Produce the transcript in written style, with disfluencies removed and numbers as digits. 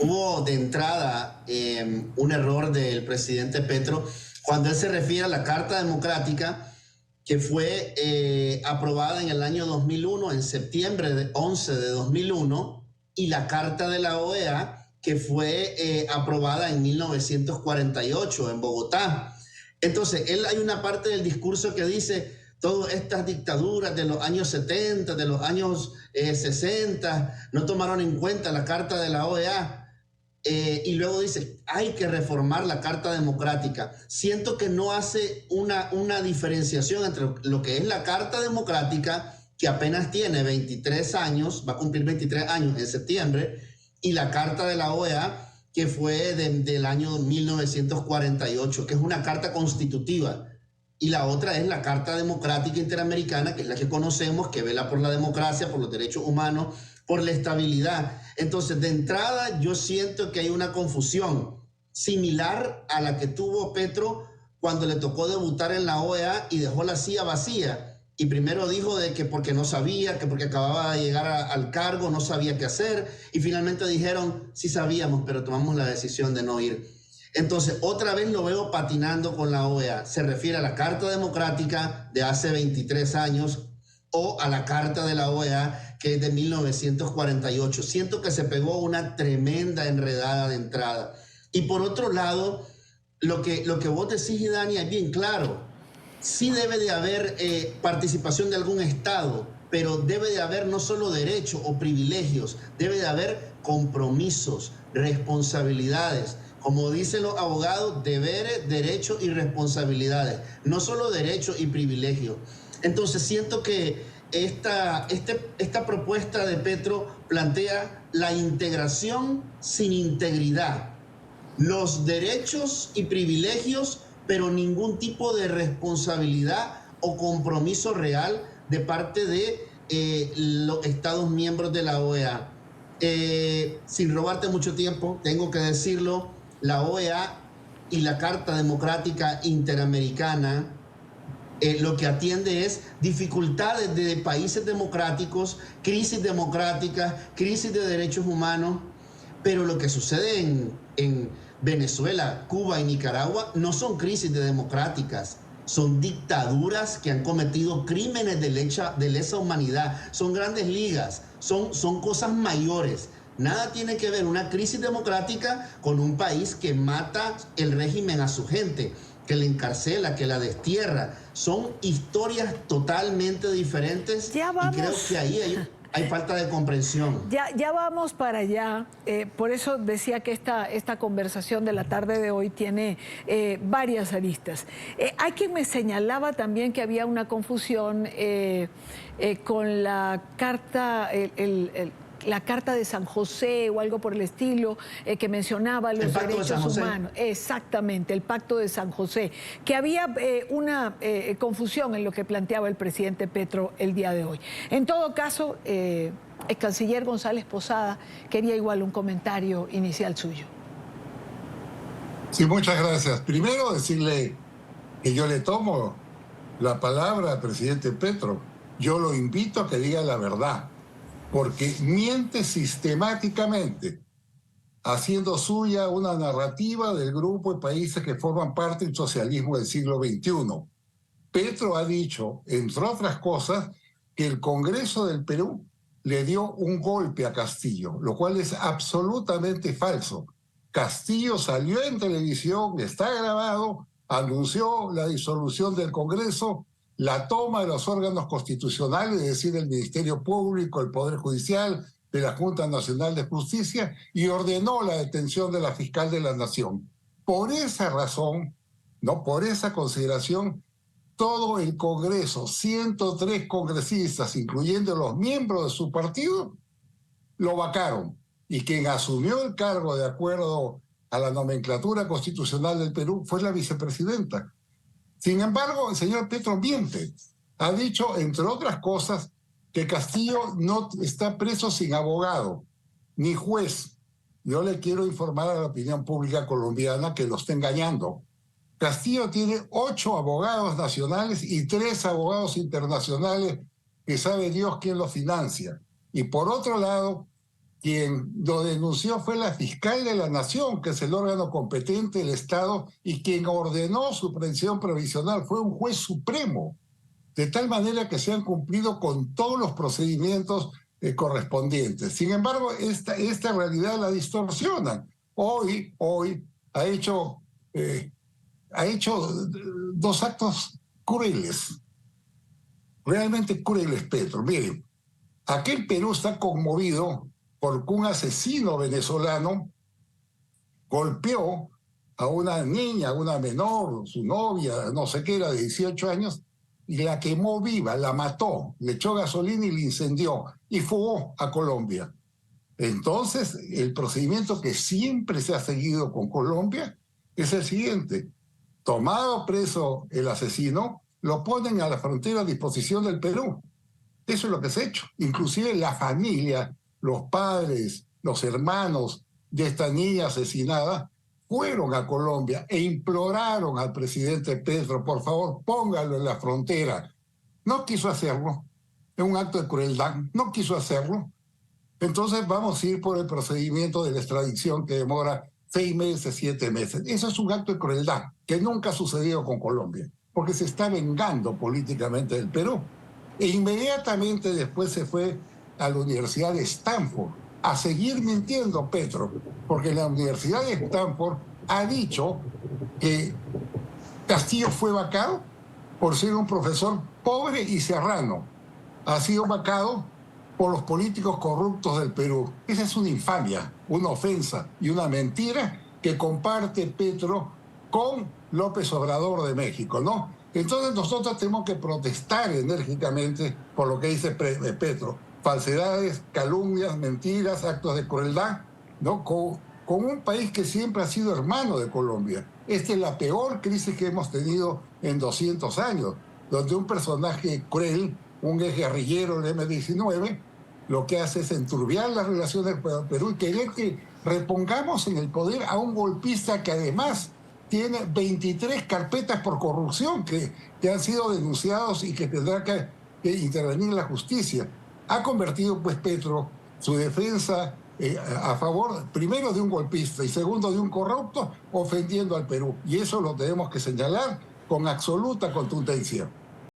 hubo de entrada un error del presidente Petro cuando él se refiere a la Carta Democrática que fue aprobada en el año 2001, en septiembre 11 de 2001, y la Carta de la OEA que fue aprobada en 1948 en Bogotá. Entonces, hay una parte del discurso que dice todas estas dictaduras de los años 70, de los años 60, no tomaron en cuenta la Carta de la OEA. Y luego dice, hay que reformar la Carta Democrática. Siento que no hace una diferenciación entre lo que es la Carta Democrática, que apenas tiene 23 años, va a cumplir 23 años en septiembre, y la Carta de la OEA, que fue del año 1948, que es una carta constitutiva. Y la otra es la Carta Democrática Interamericana, que es la que conocemos, que vela por la democracia, por los derechos humanos, por la estabilidad. Entonces, de entrada, yo siento que hay una confusión similar a la que tuvo Petro cuando le tocó debutar en la OEA y dejó la silla vacía. Y primero dijo de que porque no sabía, que porque acababa de llegar al cargo, no sabía qué hacer. Y finalmente dijeron, sí sabíamos, pero tomamos la decisión de no ir. Entonces, otra vez lo veo patinando con la OEA. Se refiere a la Carta Democrática de hace 23 años o a la Carta de la OEA que es de 1948. Siento que se pegó una tremenda enredada de entrada. Y por otro lado, lo que vos decís, Dani, es bien claro. Sí debe de haber participación de algún Estado, pero debe de haber no solo derechos o privilegios, debe de haber compromisos, responsabilidades. Como dicen los abogados, deberes, derechos y responsabilidades, no solo derechos y privilegios. Entonces siento que esta propuesta de Petro plantea la integración sin integridad, los derechos y privilegios, pero ningún tipo de responsabilidad o compromiso real de parte de los Estados miembros de la OEA. Sin robarte mucho tiempo, tengo que decirlo, la OEA y la Carta Democrática Interamericana lo que atiende es dificultades de países democráticos, crisis democráticas, crisis de derechos humanos, pero lo que sucede en Venezuela, Cuba y Nicaragua no son crisis democráticas, son dictaduras que han cometido crímenes de lesa humanidad, son grandes ligas, son cosas mayores. Nada tiene que ver una crisis democrática con un país que mata el régimen a su gente, que la encarcela, que la destierra. Son historias totalmente diferentes y creo que ahí hay falta de comprensión. Ya vamos para allá. Por eso decía que esta conversación de la tarde de hoy tiene varias aristas. Hay quien me señalaba también que había una confusión con la carta, la Carta de San José o algo por el estilo, que mencionaba los derechos humanos. Exactamente, el Pacto de San José. Que había una confusión en lo que planteaba el presidente Petro el día de hoy. En todo caso, el canciller González Posada quería igual un comentario inicial suyo. Sí, muchas gracias. Primero decirle que yo le tomo la palabra al presidente Petro. Yo lo invito a que diga la verdad, porque miente sistemáticamente, haciendo suya una narrativa del grupo de países que forman parte del socialismo del siglo XXI. Petro ha dicho, entre otras cosas, que el Congreso del Perú le dio un golpe a Castillo, lo cual es absolutamente falso. Castillo salió en televisión, está grabado, anunció la disolución del Congreso, la toma de los órganos constitucionales, es decir, el Ministerio Público, el Poder Judicial, de la Junta Nacional de Justicia, y ordenó la detención de la fiscal de la Nación. Por esa razón, no, por esa consideración, todo el Congreso, 103 congresistas, incluyendo los miembros de su partido, lo vacaron. Y quien asumió el cargo de acuerdo a la nomenclatura constitucional del Perú fue la vicepresidenta. Sin embargo, el señor Petro miente. Ha dicho, entre otras cosas, que Castillo no está preso sin abogado, ni juez. Yo le quiero informar a la opinión pública colombiana que lo está engañando. Castillo tiene 8 abogados nacionales y 3 abogados internacionales que sabe Dios quién los financia. Y por otro lado, quien lo denunció fue la fiscal de la Nación, que es el órgano competente del Estado, y quien ordenó su prisión provisional fue un juez supremo, de tal manera que se han cumplido con todos los procedimientos correspondientes. Sin embargo, esta realidad la distorsionan. Hoy ha hecho dos actos crueles, realmente crueles, Petro. Miren, aquel Perú está conmovido porque un asesino venezolano golpeó a una niña, una menor, su novia, no sé qué era, de 18 años, y la quemó viva, la mató, le echó gasolina y la incendió, y fugó a Colombia. Entonces, el procedimiento que siempre se ha seguido con Colombia es el siguiente. Tomado preso el asesino, lo ponen a la frontera a disposición del Perú. Eso es lo que se ha hecho. Inclusive la familia, los padres, los hermanos de esta niña asesinada fueron a Colombia e imploraron al presidente Petro, por favor, póngalo en la frontera. No quiso hacerlo. Es un acto de crueldad. No quiso hacerlo. Entonces vamos a ir por el procedimiento de la extradición que demora 6 meses, 7 meses. Eso es un acto de crueldad que nunca ha sucedido con Colombia, porque se está vengando políticamente del Perú. E inmediatamente después se fue a la Universidad de Stanford a seguir mintiendo Petro, porque la Universidad de Stanford ha dicho que Castillo fue vacado por ser un profesor pobre y serrano. Ha sido vacado por los políticos corruptos del Perú. Esa es una infamia, una ofensa y una mentira que comparte Petro con López Obrador de México, ¿no? Entonces nosotros tenemos que protestar enérgicamente por lo que dice Petro. Falsedades, calumnias, mentiras, actos de crueldad, ¿no? Con un país que siempre ha sido hermano de Colombia. Esta es la peor crisis que hemos tenido en 200 años, donde un personaje cruel, un ex guerrillero del M-19, lo que hace es enturbiar las relaciones con Perú y querer que repongamos en el poder a un golpista que además tiene 23 carpetas por corrupción que han sido denunciados y que tendrá que intervenir la justicia. Ha convertido, pues, Petro, su defensa a favor, primero, de un golpista y segundo, de un corrupto, ofendiendo al Perú. Y eso lo tenemos que señalar con absoluta contundencia.